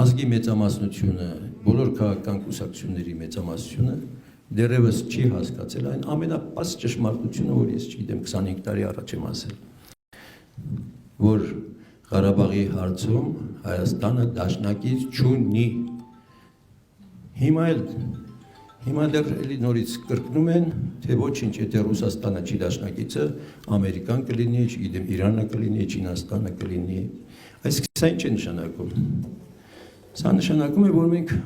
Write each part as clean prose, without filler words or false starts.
ազգի մեծամասնությունը, բոլոր քաղաքական կուսակցությունների մեծամասնությունը դեռևս չի հասկացել այն ամենապարզ ճշմարտությունը, որ ես չգիտեմ 25 տարի առաջ եմ ասել, որ Ղարաբաղի հարցում Հայաստանը դաշնակից չունի։ Հիմա դեռ էլի նորից կրկնում են, թե ոչինչ, եթե Ռուսաստանը չի դաշնակիցը, Ամերիկան կլինի, չգիտեմ, Իրանը կլինի, Չինաստանը կլինի։ Այսինքն սա ինչ է նշանակում։ Սա նշանակում է, որ մենք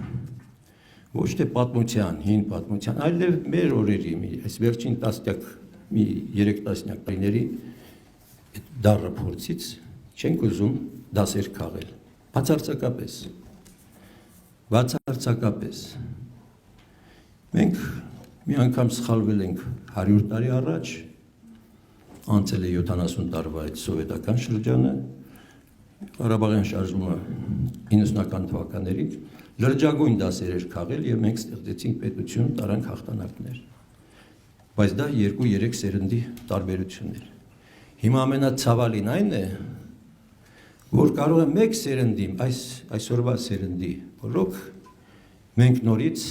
ոչ թե պատմության, հին պատմության, այլև մեր օրերի, այս վերջին տասնյակ, մի 3 տասնյակ տարիների դառը փորձից չենք ուզում դասեր քաղել։ Բացարձակապես։ Մենք մի անգամ սխալվել ենք 100 տարի առաջ, անցել է 70 տարվա այդ սովետական շրջանը, Ղարաբաղյան շարժումը 90-ական թվականներին լրջագույն դասեր էր քաղել եւ մենք ստեղծեցինք պետություն, տարանք հաղթանակներ։ Բայց դա 2-3 սերնդի տարբերություններ։ Հիմա ամենացավալին այն է, որ կարող է մեկ սերնդի, այսօրվա սերնդի, որոնք մենք նորից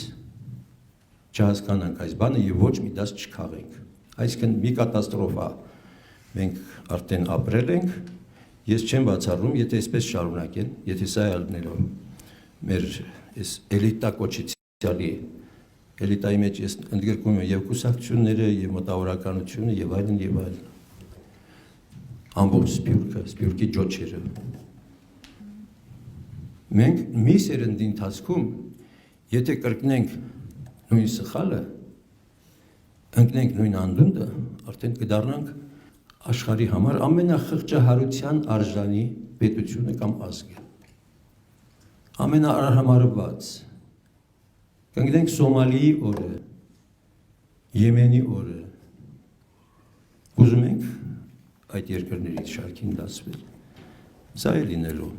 չհասկանանք այս բանը եւ ոչ մի դաս չքաղենք։ Այսինքն մի կատաստրոֆա մենք արդեն ապրել ենք, ես չեմ բացառում, եթե այսպես շարունակեն, եթե սա է ալնելով մեր այս էլիտա կոչիցիալի էլիտայի մեջ ես ընդգրկում եմ եւ կուսակցությունները եւ մտավորականությունը եւ այլն ամբողջ Սփյուռքի ջոչերը մենք մի սերնդի ընթացքում եթե կրկնենք նույն սխալը ընկնենք նույն անդունդը արդեն կդառնանք աշխարհի համար ամենախղճահարության արժանի պետությունը կամ ազգը ամենաարհամարված կընկնենք Սոմալիի օրը, Եմենի օրը, ուզում ենք այդ երկրներից շարքին դասվել, սա է լինելու։